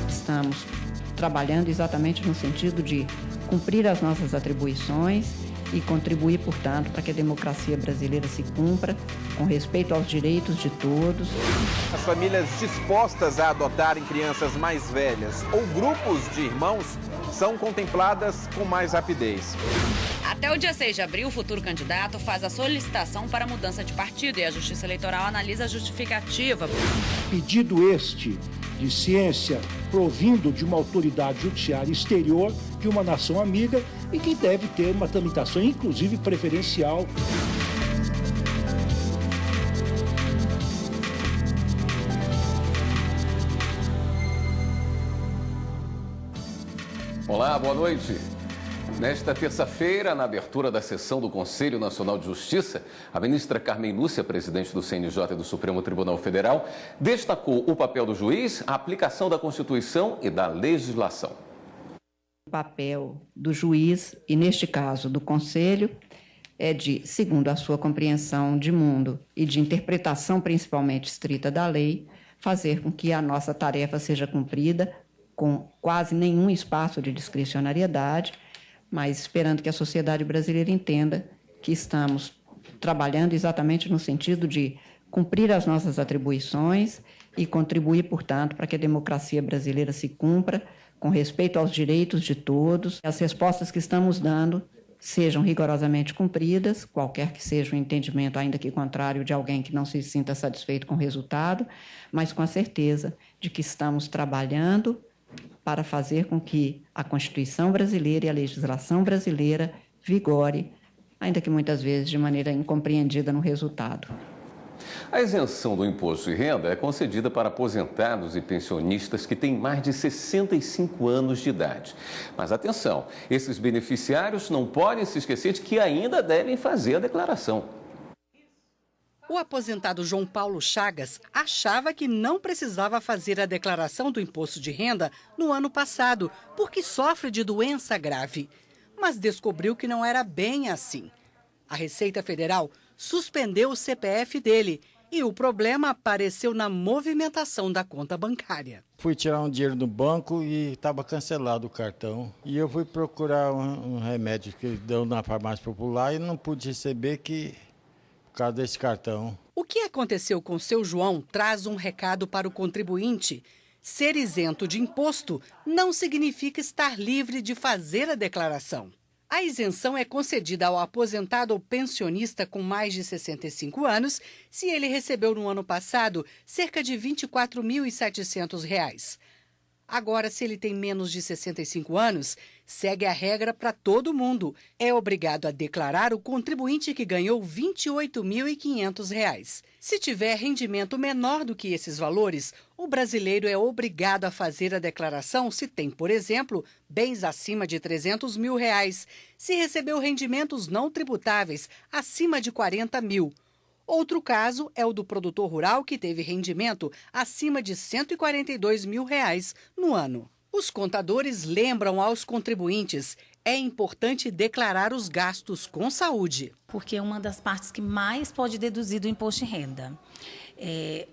Estamos trabalhando exatamente no sentido de cumprir as nossas atribuições e contribuir, portanto, para que a democracia brasileira se cumpra com respeito aos direitos de todos. As famílias dispostas a adotarem crianças mais velhas ou grupos de irmãos são contempladas com mais rapidez. Até o dia 6 de abril, o futuro candidato faz a solicitação para mudança de partido e a Justiça Eleitoral analisa a justificativa. Pedido este de ciência provindo de uma autoridade judiciária exterior de uma nação amiga e que deve ter uma tramitação, inclusive preferencial. Olá, boa noite. Nesta terça-feira, na abertura da sessão do Conselho Nacional de Justiça, a ministra Carmen Lúcia, presidente do CNJ e do Supremo Tribunal Federal, destacou o papel do juiz, a aplicação da Constituição e da legislação. O papel do juiz, e neste caso do Conselho, é de, segundo a sua compreensão de mundo e de interpretação principalmente estrita da lei, fazer com que a nossa tarefa seja cumprida com quase nenhum espaço de discricionariedade, mas esperando que a sociedade brasileira entenda que estamos trabalhando exatamente no sentido de cumprir as nossas atribuições e contribuir, portanto, para que a democracia brasileira se cumpra com respeito aos direitos de todos. As respostas que estamos dando sejam rigorosamente cumpridas, qualquer que seja o entendimento, ainda que contrário, de alguém que não se sinta satisfeito com o resultado, mas com a certeza de que estamos trabalhando para fazer com que a Constituição brasileira e a legislação brasileira vigore, ainda que muitas vezes de maneira incompreendida no resultado. A isenção do imposto de renda é concedida para aposentados e pensionistas que têm mais de 65 anos de idade. Mas atenção, esses beneficiários não podem se esquecer de que ainda devem fazer a declaração. O aposentado João Paulo Chagas achava que não precisava fazer a declaração do imposto de renda no ano passado, porque sofre de doença grave. Mas descobriu que não era bem assim. A Receita Federal suspendeu o CPF dele e o problema apareceu na movimentação da conta bancária. Fui tirar um dinheiro no banco e estava cancelado o cartão. E eu fui procurar um remédio que deu na farmácia popular e não pude receber por causa desse cartão. O que aconteceu com seu João traz um recado para o contribuinte. Ser isento de imposto não significa estar livre de fazer a declaração. A isenção é concedida ao aposentado ou pensionista com mais de 65 anos se ele recebeu no ano passado cerca de R$ 24.700. Agora, se ele tem menos de 65 anos, segue a regra para todo mundo. É obrigado a declarar o contribuinte que ganhou R$ 28.500. Se tiver rendimento menor do que esses valores, o brasileiro é obrigado a fazer a declaração se tem, por exemplo, bens acima de R$ 300 mil, se recebeu rendimentos não tributáveis acima de R$ 40 mil. Outro caso é o do produtor rural que teve rendimento acima de R$ 142 mil no ano. Os contadores lembram aos contribuintes: é importante declarar os gastos com saúde. Porque é uma das partes que mais pode deduzir do imposto de renda.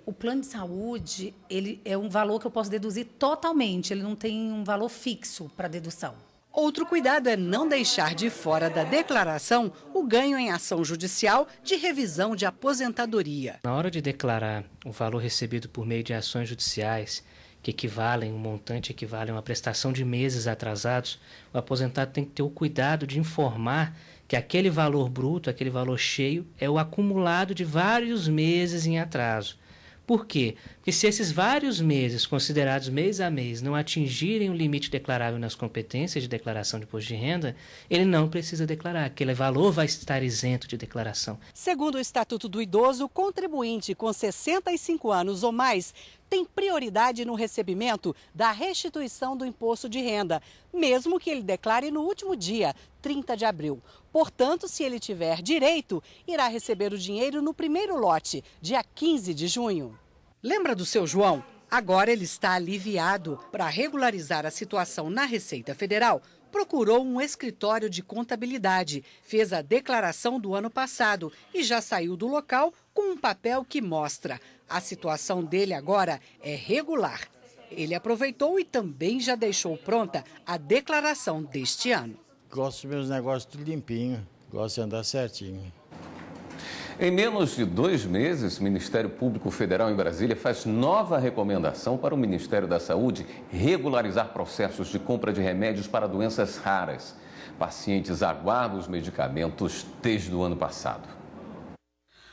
O plano de saúde, ele é um valor que eu posso deduzir totalmente, ele não tem um valor fixo para dedução. Outro cuidado é não deixar de fora da declaração o ganho em ação judicial de revisão de aposentadoria. Na hora de declarar o valor recebido por meio de ações judiciais, que equivalem, um montante equivale a uma prestação de meses atrasados, o aposentado tem que ter o cuidado de informar que aquele valor bruto, aquele valor cheio, é o acumulado de vários meses em atraso. Por quê? Porque se esses vários meses, considerados mês a mês, não atingirem o limite declarável nas competências de declaração de imposto de renda, ele não precisa declarar, aquele valor vai estar isento de declaração. Segundo o Estatuto do Idoso, o contribuinte com 65 anos ou mais tem prioridade no recebimento da restituição do imposto de renda, mesmo que ele declare no último dia, 30 de abril. Portanto, se ele tiver direito, irá receber o dinheiro no primeiro lote, dia 15 de junho. Lembra do seu João? Agora ele está aliviado. Para regularizar a situação na Receita Federal, procurou um escritório de contabilidade, fez a declaração do ano passado e já saiu do local com um papel que mostra: a situação dele agora é regular. Ele aproveitou e também já deixou pronta a declaração deste ano. Gosto dos meus negócios tudo limpinho, gosto de andar certinho. Em menos de 2 meses, o Ministério Público Federal em Brasília faz nova recomendação para o Ministério da Saúde regularizar processos de compra de remédios para doenças raras. Pacientes aguardam os medicamentos desde o ano passado.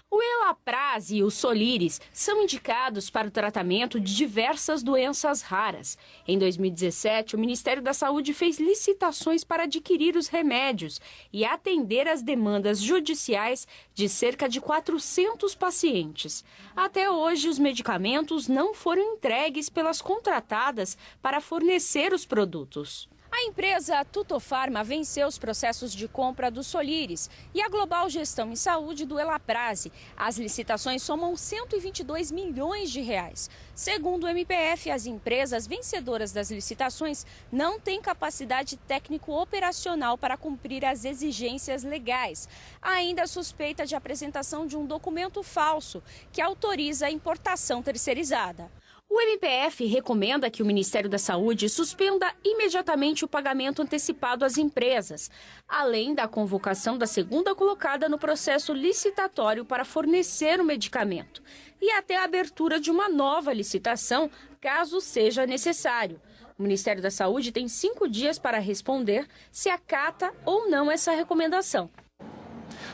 O Elaprase e o Soliris são indicados para o tratamento de diversas doenças raras. Em 2017, o Ministério da Saúde fez licitações para adquirir os remédios e atender às demandas judiciais de cerca de 400 pacientes. Até hoje, os medicamentos não foram entregues pelas contratadas para fornecer os produtos. A empresa Tutofarma venceu os processos de compra do Soliris e a Global Gestão em Saúde do Elaprase. As licitações somam 122 milhões de reais. Segundo o MPF, as empresas vencedoras das licitações não têm capacidade técnico-operacional para cumprir as exigências legais. Há ainda a suspeita de apresentação de um documento falso que autoriza a importação terceirizada. O MPF recomenda que o Ministério da Saúde suspenda imediatamente o pagamento antecipado às empresas, além da convocação da segunda colocada no processo licitatório para fornecer o medicamento, e até a abertura de uma nova licitação, caso seja necessário. O Ministério da Saúde tem 5 dias para responder se acata ou não essa recomendação.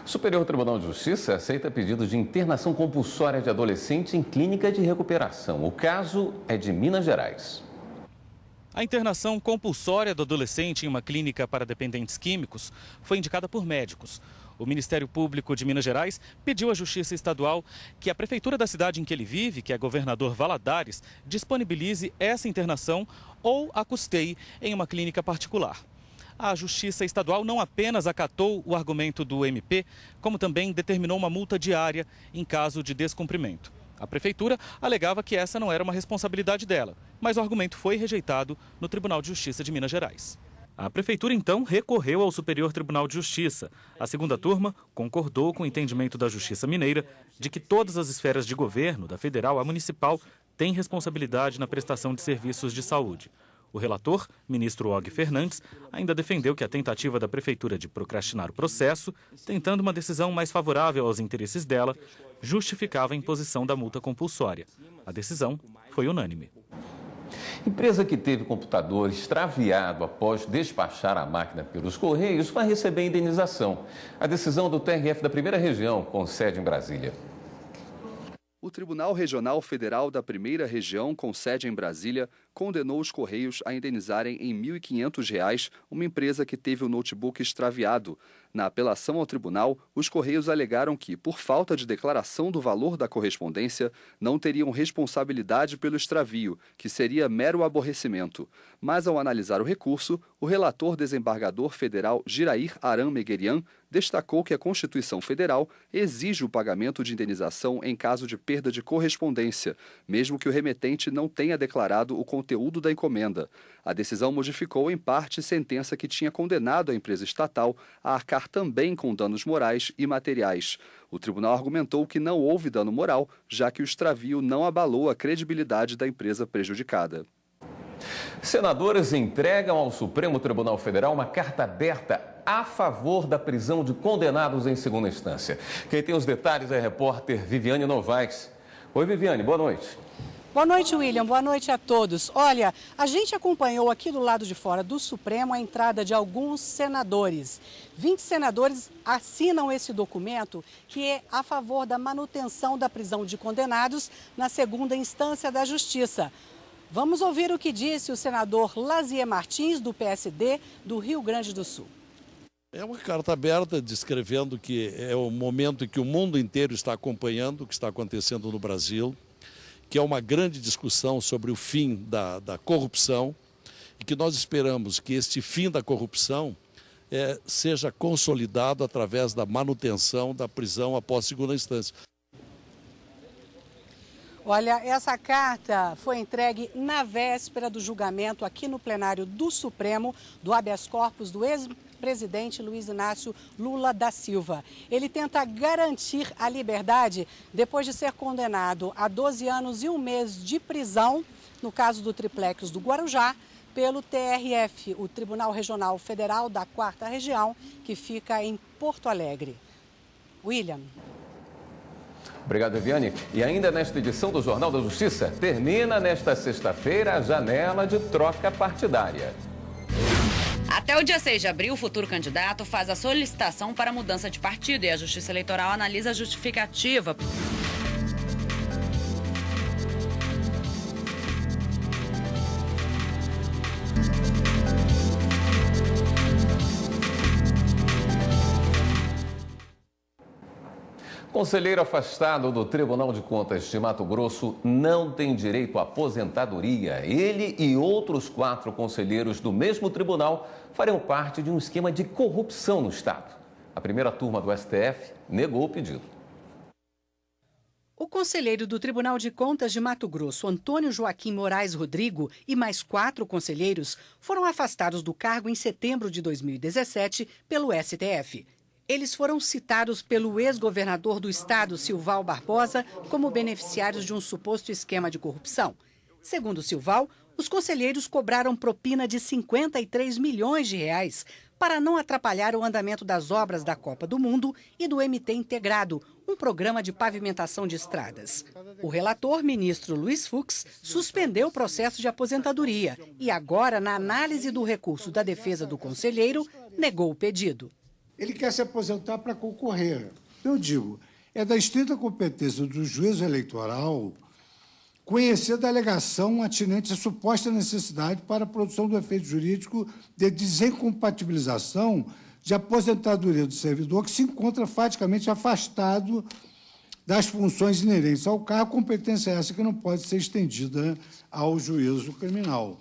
O Superior Tribunal de Justiça aceita pedido de internação compulsória de adolescente em clínica de recuperação. O caso é de Minas Gerais. A internação compulsória do adolescente em uma clínica para dependentes químicos foi indicada por médicos. O Ministério Público de Minas Gerais pediu à Justiça Estadual que a prefeitura da cidade em que ele vive, que é Governador Valadares, disponibilize essa internação ou a custeie em uma clínica particular. A Justiça Estadual não apenas acatou o argumento do MP, como também determinou uma multa diária em caso de descumprimento. A Prefeitura alegava que essa não era uma responsabilidade dela, mas o argumento foi rejeitado no Tribunal de Justiça de Minas Gerais. A Prefeitura, então, recorreu ao Superior Tribunal de Justiça. A segunda turma concordou com o entendimento da Justiça Mineira de que todas as esferas de governo, da federal à municipal, têm responsabilidade na prestação de serviços de saúde. O relator, ministro Og Fernandes, ainda defendeu que a tentativa da Prefeitura de procrastinar o processo, tentando uma decisão mais favorável aos interesses dela, justificava a imposição da multa compulsória. A decisão foi unânime. Empresa que teve computador extraviado após despachar a máquina pelos Correios vai receber indenização. A decisão do TRF da Primeira Região, com sede em Brasília. O Tribunal Regional Federal da Primeira Região, com sede em Brasília, condenou os Correios a indenizarem em R$ 1.500 uma empresa que teve o notebook extraviado. Na apelação ao tribunal, os Correios alegaram que, por falta de declaração do valor da correspondência, não teriam responsabilidade pelo extravio, que seria mero aborrecimento. Mas, ao analisar o recurso, o relator desembargador federal Girair Aram Meguerian destacou que a Constituição Federal exige o pagamento de indenização em caso de perda de correspondência, mesmo que o remetente não tenha declarado o conteúdo da encomenda. A decisão modificou, em parte, sentença que tinha condenado a empresa estatal a arcar também com danos morais e materiais. O tribunal argumentou que não houve dano moral, já que o extravio não abalou a credibilidade da empresa prejudicada. Senadores entregam ao Supremo Tribunal Federal uma carta aberta a favor da prisão de condenados em segunda instância. Quem tem os detalhes é a repórter Viviane Novaes. Oi, Viviane, boa noite. Boa noite, William. Boa noite a todos. Olha, a gente acompanhou aqui do lado de fora do Supremo a entrada de alguns senadores. 20 senadores assinam esse documento que é a favor da manutenção da prisão de condenados na segunda instância da Justiça. Vamos ouvir o que disse o senador Lazier Martins, do PSD, do Rio Grande do Sul. É uma carta aberta descrevendo que é o momento em que o mundo inteiro está acompanhando o que está acontecendo no Brasil, que é uma grande discussão sobre o fim da corrupção e que nós esperamos que este fim da corrupção seja consolidado através da manutenção da prisão após segunda instância. Olha, essa carta foi entregue na véspera do julgamento aqui no plenário do Supremo do habeas corpus do ex-presidente Luiz Inácio Lula da Silva. Ele tenta garantir a liberdade depois de ser condenado a 12 anos e 1 mês de prisão, no caso do triplex do Guarujá, pelo TRF, o Tribunal Regional Federal da 4ª Região, que fica em Porto Alegre. William. Obrigado, Viviane. E ainda nesta edição do Jornal da Justiça, termina nesta sexta-feira a janela de troca partidária. Até o dia 6 de abril, o futuro candidato faz a solicitação para mudança de partido e a Justiça Eleitoral analisa a justificativa. Conselheiro afastado do Tribunal de Contas de Mato Grosso não tem direito à aposentadoria. Ele e outros 4 conselheiros do mesmo tribunal farão parte de um esquema de corrupção no Estado. A primeira turma do STF negou o pedido. O conselheiro do Tribunal de Contas de Mato Grosso, Antônio Joaquim Moraes Rodrigo, e mais 4 conselheiros foram afastados do cargo em setembro de 2017 pelo STF. Eles foram citados pelo ex-governador do estado, Silval Barbosa, como beneficiários de um suposto esquema de corrupção. Segundo Silval, os conselheiros cobraram propina de 53 milhões de reais para não atrapalhar o andamento das obras da Copa do Mundo e do MT Integrado, um programa de pavimentação de estradas. O relator, ministro Luiz Fux, suspendeu o processo de aposentadoria e agora, na análise do recurso da defesa do conselheiro, negou o pedido. Ele quer se aposentar para concorrer. Eu digo, é da estrita competência do juízo eleitoral conhecer da alegação atinente à suposta necessidade para a produção do efeito jurídico de desincompatibilização de aposentadoria do servidor que se encontra faticamente afastado das funções inerentes ao cargo, competência essa que não pode ser estendida ao juízo criminal.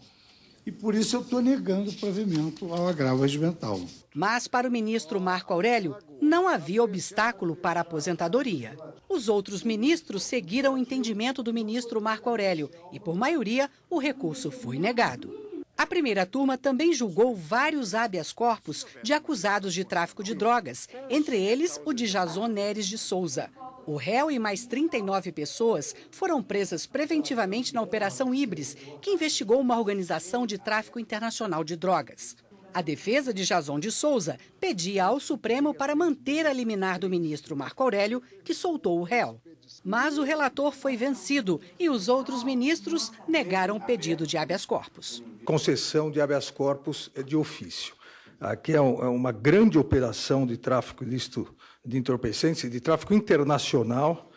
E por isso eu estou negando o provimento ao agravo regimental. Mas para o ministro Marco Aurélio, não havia obstáculo para a aposentadoria. Os outros ministros seguiram o entendimento do ministro Marco Aurélio e, por maioria, o recurso foi negado. A primeira turma também julgou vários habeas corpus de acusados de tráfico de drogas, entre eles o de Jason Neres de Souza. O réu e mais 39 pessoas foram presas preventivamente na Operação Híbris, que investigou uma organização de tráfico internacional de drogas. A defesa de Jason de Souza pedia ao Supremo para manter a liminar do ministro Marco Aurélio, que soltou o réu. Mas o relator foi vencido e os outros ministros negaram o pedido de habeas corpus. Concessão de habeas corpus de ofício. Aqui é uma grande operação de tráfico ilícito de entorpecentes, de tráfico internacional,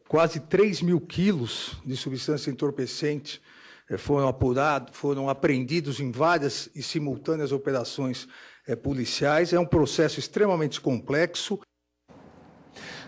quase 3 mil quilos de substância entorpecente foram apurados, foram apreendidos em várias e simultâneas operações policiais. É um processo extremamente complexo.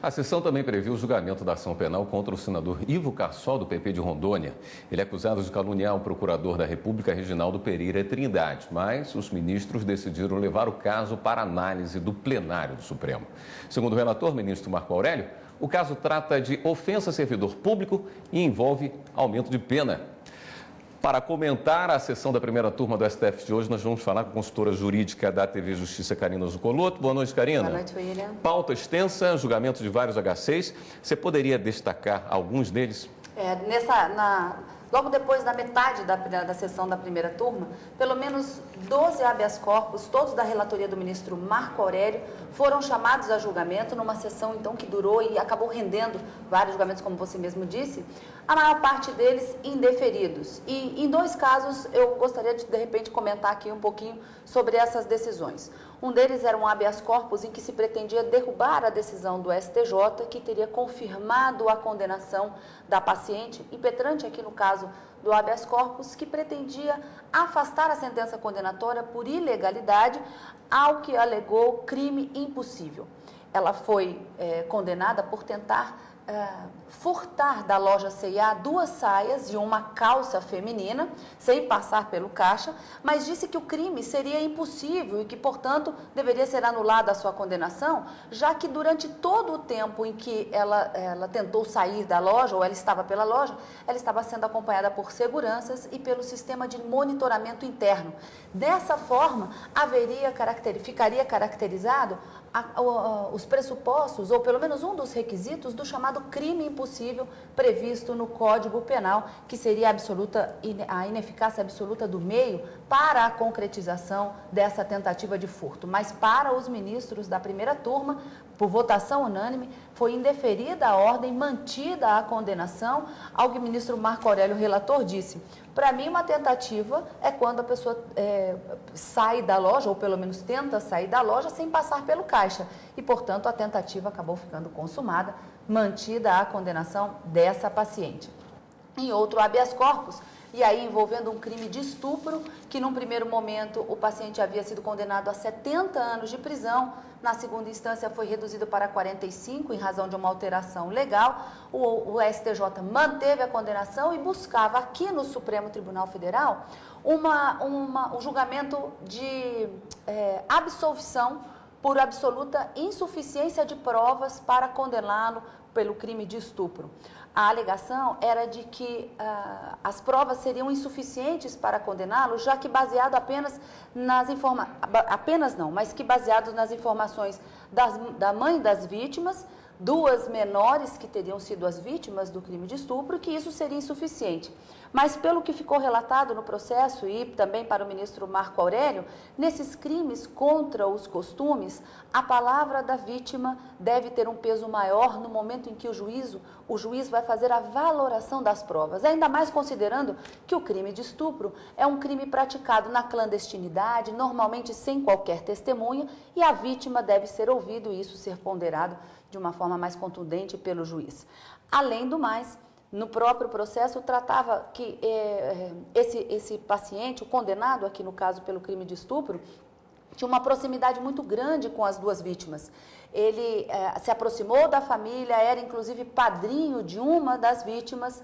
A sessão também previu o julgamento da ação penal contra o senador Ivo Cassol, do PP de Rondônia. Ele é acusado de caluniar o procurador da República, Reginaldo Pereira Trindade, mas os ministros decidiram levar o caso para análise do plenário do Supremo. Segundo o relator, ministro Marco Aurélio, o caso trata de ofensa a servidor público e envolve aumento de pena. Para comentar a sessão da primeira turma do STF de hoje, nós vamos falar com a consultora jurídica da TV Justiça, Karina Zuccolotto. Boa noite, Karina. Boa noite, William. Pauta extensa, julgamento de vários H6. Você poderia destacar alguns deles? Logo depois da metade da sessão da primeira turma, pelo menos 12 habeas corpus, todos da relatoria do ministro Marco Aurélio, foram chamados a julgamento numa sessão, então, que durou e acabou rendendo vários julgamentos, como você mesmo disse, a maior parte deles indeferidos. E em 2 casos, eu gostaria de repente, comentar aqui um pouquinho sobre essas decisões. Um deles era um habeas corpus em que se pretendia derrubar a decisão do STJ, que teria confirmado a condenação da paciente, impetrante aqui no caso do habeas corpus, que pretendia afastar a sentença condenatória por ilegalidade, ao que alegou crime impossível. Ela foi condenada por tentar furtar da loja C&A 2 saias e uma calça feminina, sem passar pelo caixa, mas disse que o crime seria impossível e que, portanto, deveria ser anulada a sua condenação, já que durante todo o tempo em que ela tentou sair da loja, ou ela estava pela loja, ela estava sendo acompanhada por seguranças e pelo sistema de monitoramento interno. Dessa forma, ficaria caracterizado os pressupostos, ou pelo menos um dos requisitos do chamado crime impossível previsto no Código Penal, que seria a ineficácia absoluta do meio para a concretização dessa tentativa de furto. Mas para os ministros da primeira turma, por votação unânime, foi indeferida a ordem, mantida a condenação, ao que o ministro Marco Aurélio, relator, disse: para mim, uma tentativa é quando a pessoa sai da loja, ou pelo menos tenta sair da loja, sem passar pelo caixa. E, portanto, a tentativa acabou ficando consumada, mantida a condenação dessa paciente. Em outro habeas corpus, e aí envolvendo um crime de estupro, que num primeiro momento o paciente havia sido condenado a 70 anos de prisão, na segunda instância foi reduzido para 45 em razão de uma alteração legal. O STJ manteve a condenação e buscava aqui no Supremo Tribunal Federal um julgamento de absolvição por absoluta insuficiência de provas para condená-lo pelo crime de estupro. A alegação era de que as provas seriam insuficientes para condená-lo, já que baseado apenas nas informações da mãe das vítimas, 2 menores que teriam sido as vítimas do crime de estupro, que isso seria insuficiente. Mas pelo que ficou relatado no processo e também para o ministro Marco Aurélio, nesses crimes contra os costumes, a palavra da vítima deve ter um peso maior no momento em que o juiz vai fazer a valoração das provas, ainda mais considerando que o crime de estupro é um crime praticado na clandestinidade, normalmente sem qualquer testemunha, e a vítima deve ser ouvida e isso ser ponderado de uma forma mais contundente pelo juiz. Além do mais, no próprio processo, tratava que esse paciente, o condenado aqui no caso pelo crime de estupro, tinha uma proximidade muito grande com as 2 vítimas. Ele se aproximou da família, era inclusive padrinho de uma das vítimas,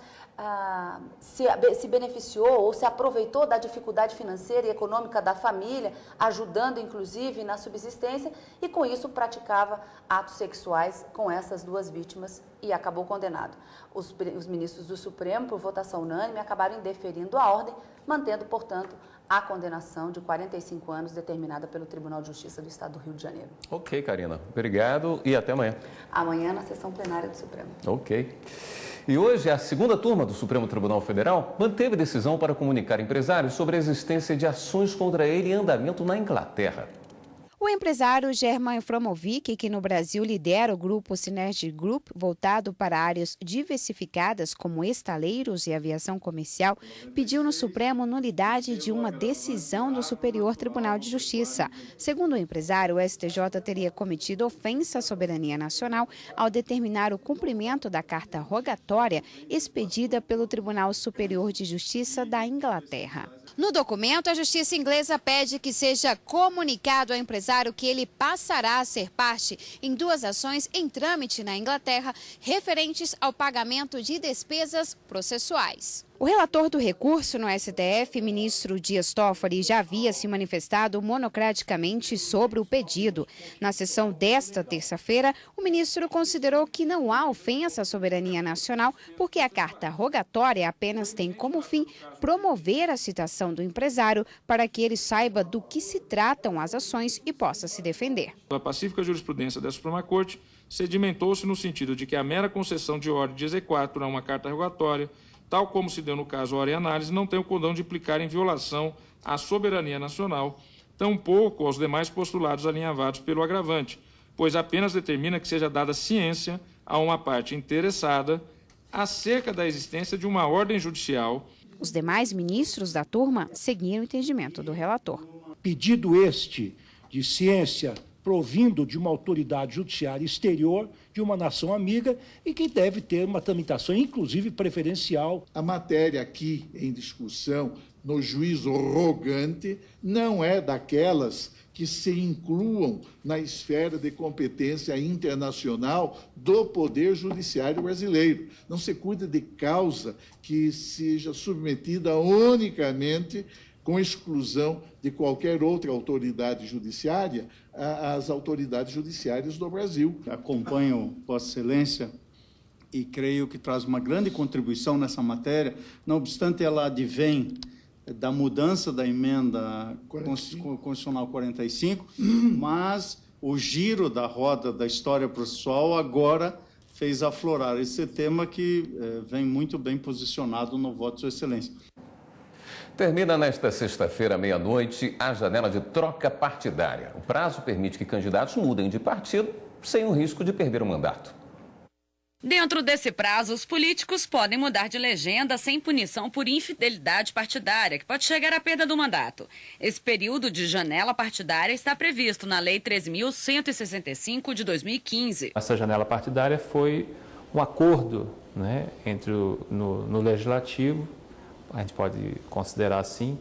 se beneficiou ou se aproveitou da dificuldade financeira e econômica da família, ajudando inclusive na subsistência, e com isso praticava atos sexuais com essas 2 vítimas e acabou condenado. Os ministros do Supremo, por votação unânime, acabaram indeferindo a ordem, mantendo, portanto, a condenação de 45 anos determinada pelo Tribunal de Justiça do Estado do Rio de Janeiro. Ok, Karina. Obrigado e até amanhã. Amanhã na sessão plenária do Supremo. Ok. E hoje a segunda turma do Supremo Tribunal Federal manteve decisão para comunicar empresários sobre a existência de ações contra ele em andamento na Inglaterra. O empresário German Fromovic, que no Brasil lidera o grupo Synergy Group, voltado para áreas diversificadas como estaleiros e aviação comercial, pediu no Supremo nulidade de uma decisão do Superior Tribunal de Justiça. Segundo o empresário, o STJ teria cometido ofensa à soberania nacional ao determinar o cumprimento da carta rogatória expedida pelo Tribunal Superior de Justiça da Inglaterra. No documento, a Justiça inglesa pede que seja comunicado ao empresário que ele passará a ser parte em 2 ações em trâmite na Inglaterra referentes ao pagamento de despesas processuais. O relator do recurso no STF, ministro Dias Toffoli, já havia se manifestado monocraticamente sobre o pedido. Na sessão desta terça-feira, o ministro considerou que não há ofensa à soberania nacional porque a carta rogatória apenas tem como fim promover a citação do empresário para que ele saiba do que se tratam as ações e possa se defender. A pacífica jurisprudência da Suprema Corte sedimentou-se no sentido de que a mera concessão de ordem de exequatur a uma carta rogatória, tal como se deu no caso Hora e Análise, não tem o condão de implicar em violação à soberania nacional, tampouco aos demais postulados alinhavados pelo agravante, pois apenas determina que seja dada ciência a uma parte interessada acerca da existência de uma ordem judicial. Os demais ministros da turma seguiram o entendimento do relator. Pedido este de ciência provindo de uma autoridade judiciária exterior de uma nação amiga e que deve ter uma tramitação, inclusive preferencial. A matéria aqui em discussão no juízo rogante não é daquelas que se incluam na esfera de competência internacional do Poder Judiciário brasileiro. Não se cuida de causa que seja submetida unicamente com exclusão de qualquer outra autoridade judiciária às autoridades judiciárias do Brasil. Acompanho Vossa Excelência e creio que traz uma grande contribuição nessa matéria, não obstante ela advém da mudança da emenda constitucional 45, mas o giro da roda da história processual agora fez aflorar esse tema que vem muito bem posicionado no voto de Sua Excelência. Termina nesta sexta-feira, meia-noite, a janela de troca partidária. O prazo permite que candidatos mudem de partido sem o risco de perder o mandato. Dentro desse prazo, os políticos podem mudar de legenda sem punição por infidelidade partidária, que pode chegar à perda do mandato. Esse período de janela partidária está previsto na Lei 13.165 de 2015. Essa janela partidária foi um acordo, entre no Legislativo, a gente pode considerar assim,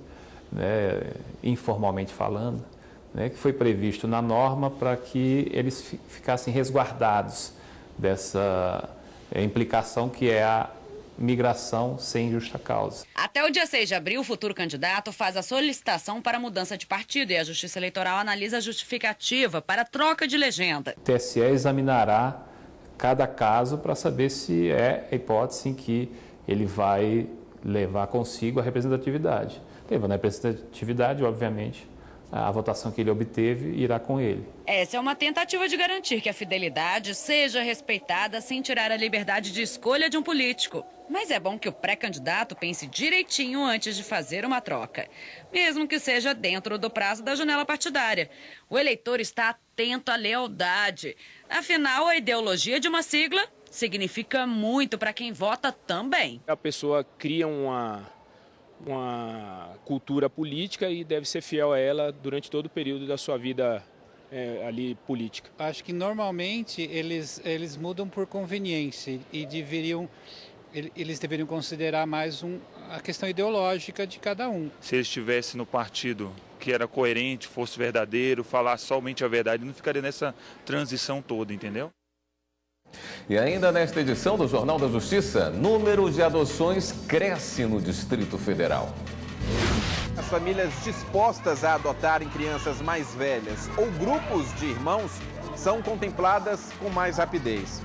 informalmente falando, que foi previsto na norma para que eles ficassem resguardados dessa implicação que é a migração sem justa causa. Até o dia 6 de abril, o futuro candidato faz a solicitação para mudança de partido e a Justiça Eleitoral analisa a justificativa para troca de legenda. O TSE examinará cada caso para saber se é a hipótese em que ele vai levar consigo a representatividade. Levando a representatividade, obviamente, a votação que ele obteve irá com ele. Essa é uma tentativa de garantir que a fidelidade seja respeitada sem tirar a liberdade de escolha de um político. Mas é bom que o pré-candidato pense direitinho antes de fazer uma troca, mesmo que seja dentro do prazo da janela partidária. O eleitor está atento à lealdade. Afinal, a ideologia de uma sigla significa muito para quem vota também. A pessoa cria uma cultura política e deve ser fiel a ela durante todo o período da sua vida ali política. Acho que normalmente eles mudam por conveniência e eles deveriam considerar mais a questão ideológica de cada um. Se ele estivesse no partido que era coerente, fosse verdadeiro, falasse somente a verdade, não ficaria nessa transição toda, entendeu? E ainda nesta edição do Jornal da Justiça, número de adoções cresce no Distrito Federal. As famílias dispostas a adotarem crianças mais velhas ou grupos de irmãos são contempladas com mais rapidez.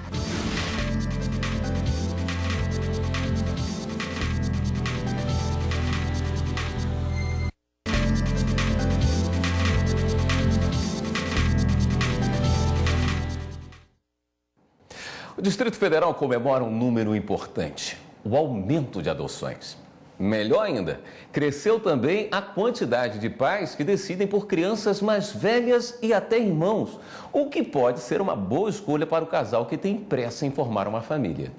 O Distrito Federal comemora um número importante, o aumento de adoções. Melhor ainda, cresceu também a quantidade de pais que decidem por crianças mais velhas e até irmãos, o que pode ser uma boa escolha para o casal que tem pressa em formar uma família.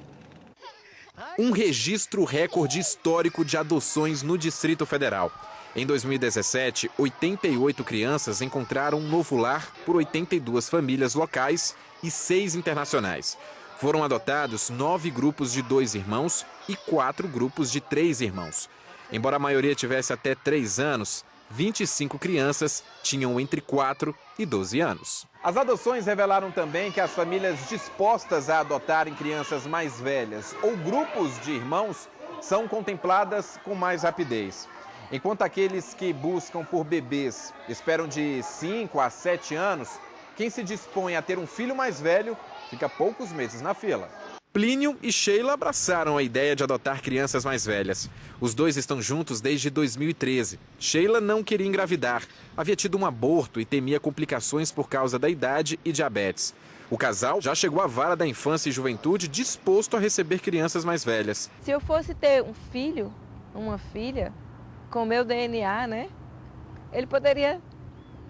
Um registro recorde histórico de adoções no Distrito Federal. Em 2017, 88 crianças encontraram um novo lar por 82 famílias locais e 6 internacionais. Foram adotados 9 grupos de 2 irmãos e 4 grupos de 3 irmãos. Embora a maioria tivesse até 3 anos, 25 crianças tinham entre 4 e 12 anos. As adoções revelaram também que as famílias dispostas a adotarem crianças mais velhas ou grupos de irmãos são contempladas com mais rapidez. Enquanto aqueles que buscam por bebês esperam de 5 a 7 anos, quem se dispõe a ter um filho mais velho fica poucos meses na fila. Plínio e Sheila abraçaram a ideia de adotar crianças mais velhas. Os dois estão juntos desde 2013. Sheila não queria engravidar, havia tido um aborto e temia complicações por causa da idade e diabetes. O casal já chegou à vara da infância e juventude disposto a receber crianças mais velhas. Se eu fosse ter um filho, uma filha, com o meu DNA, né? Ele poderia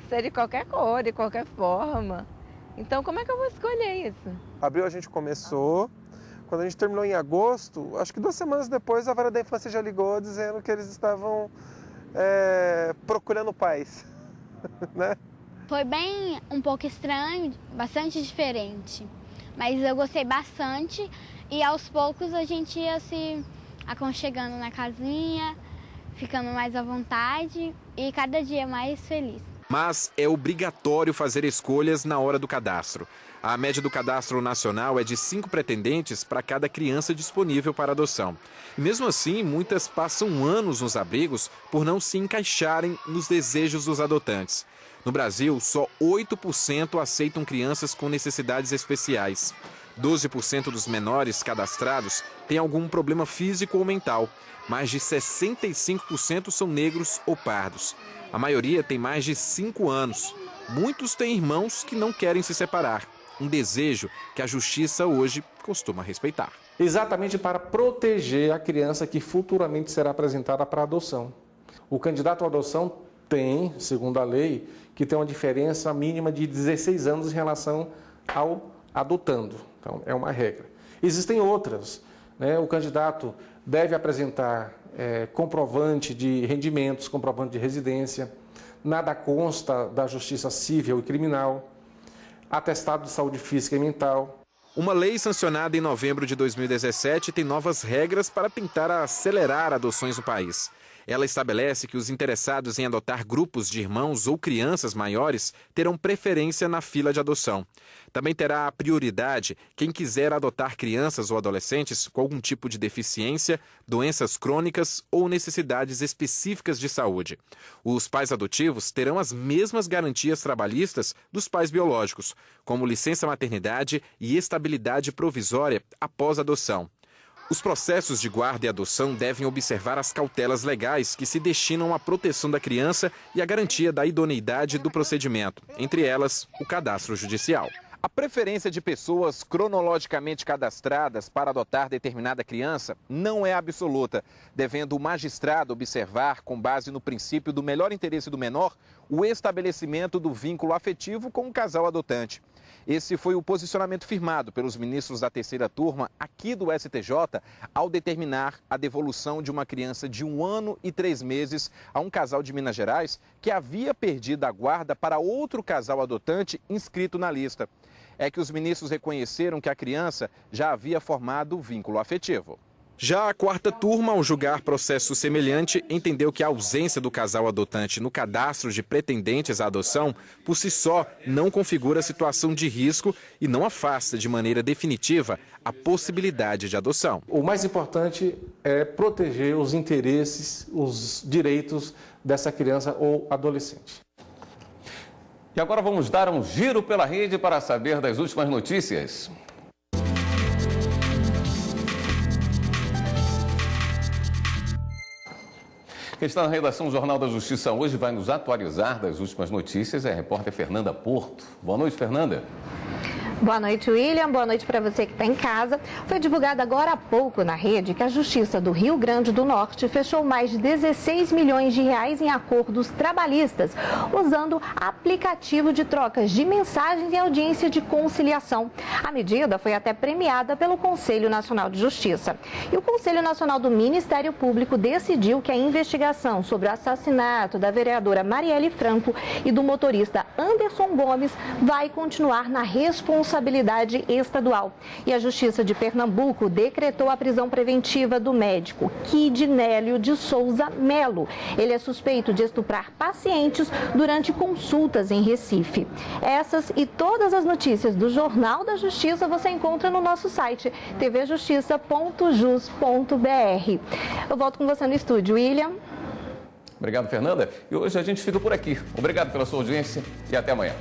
ser de qualquer cor, de qualquer forma. Então, como é que eu vou escolher isso? Abril a gente começou. Quando a gente terminou em agosto, acho que 2 semanas depois, a Vara da Infância já ligou dizendo que eles estavam procurando pais, né? Foi bem um pouco estranho, bastante diferente. Mas eu gostei bastante e aos poucos a gente ia se aconchegando na casinha, ficando mais à vontade e cada dia mais feliz. Mas é obrigatório fazer escolhas na hora do cadastro. A média do cadastro nacional é de 5 pretendentes para cada criança disponível para adoção. E mesmo assim, muitas passam anos nos abrigos por não se encaixarem nos desejos dos adotantes. No Brasil, só 8% aceitam crianças com necessidades especiais. 12% dos menores cadastrados têm algum problema físico ou mental. Mais de 65% são negros ou pardos. A maioria tem mais de 5 anos. Muitos têm irmãos que não querem se separar. Um desejo que a justiça hoje costuma respeitar. Exatamente para proteger a criança que futuramente será apresentada para adoção. O candidato à adoção tem, segundo a lei, que tem uma diferença mínima de 16 anos em relação ao adotando. Então, é uma regra. Existem outras, né? O candidato deve apresentar comprovante de rendimentos, comprovante de residência, nada consta da justiça civil e criminal, atestado de saúde física e mental. Uma lei sancionada em novembro de 2017 tem novas regras para tentar acelerar adoções no país. Ela estabelece que os interessados em adotar grupos de irmãos ou crianças maiores terão preferência na fila de adoção. Também terá a prioridade quem quiser adotar crianças ou adolescentes com algum tipo de deficiência, doenças crônicas ou necessidades específicas de saúde. Os pais adotivos terão as mesmas garantias trabalhistas dos pais biológicos, como licença maternidade e estabilidade provisória após a adoção. Os processos de guarda e adoção devem observar as cautelas legais que se destinam à proteção da criança e à garantia da idoneidade do procedimento, entre elas, o cadastro judicial. A preferência de pessoas cronologicamente cadastradas para adotar determinada criança não é absoluta, devendo o magistrado observar, com base no princípio do melhor interesse do menor, o estabelecimento do vínculo afetivo com o casal adotante. Esse foi o posicionamento firmado pelos ministros da terceira turma aqui do STJ ao determinar a devolução de uma criança de 1 ano e 3 meses a um casal de Minas Gerais que havia perdido a guarda para outro casal adotante inscrito na lista. É que os ministros reconheceram que a criança já havia formado vínculo afetivo. Já a quarta turma, ao julgar processo semelhante, entendeu que a ausência do casal adotante no cadastro de pretendentes à adoção, por si só, não configura situação de risco e não afasta de maneira definitiva a possibilidade de adoção. O mais importante é proteger os interesses, os direitos dessa criança ou adolescente. E agora vamos dar um giro pela rede para saber das últimas notícias. Quem está na redação do Jornal da Justiça hoje vai nos atualizar das últimas notícias é a repórter Fernanda Porto. Boa noite, Fernanda. Boa noite, William. Boa noite para você que está em casa. Foi divulgado agora há pouco na rede que a Justiça do Rio Grande do Norte fechou mais de 16 milhões de reais em acordos trabalhistas, usando aplicativo de trocas de mensagens e audiência de conciliação. A medida foi até premiada pelo Conselho Nacional de Justiça. E o Conselho Nacional do Ministério Público decidiu que a investigação sobre o assassinato da vereadora Marielle Franco e do motorista Anderson Gomes vai continuar na responsabilidade estadual. E a Justiça de Pernambuco decretou a prisão preventiva do médico Kidnélio de Souza Melo. Ele é suspeito de estuprar pacientes durante consultas em Recife. Essas e todas as notícias do Jornal da Justiça você encontra no nosso site tvjustiça.jus.br. Eu volto com você no estúdio, William. Obrigado, Fernanda. E hoje a gente fica por aqui. Obrigado pela sua audiência e até amanhã.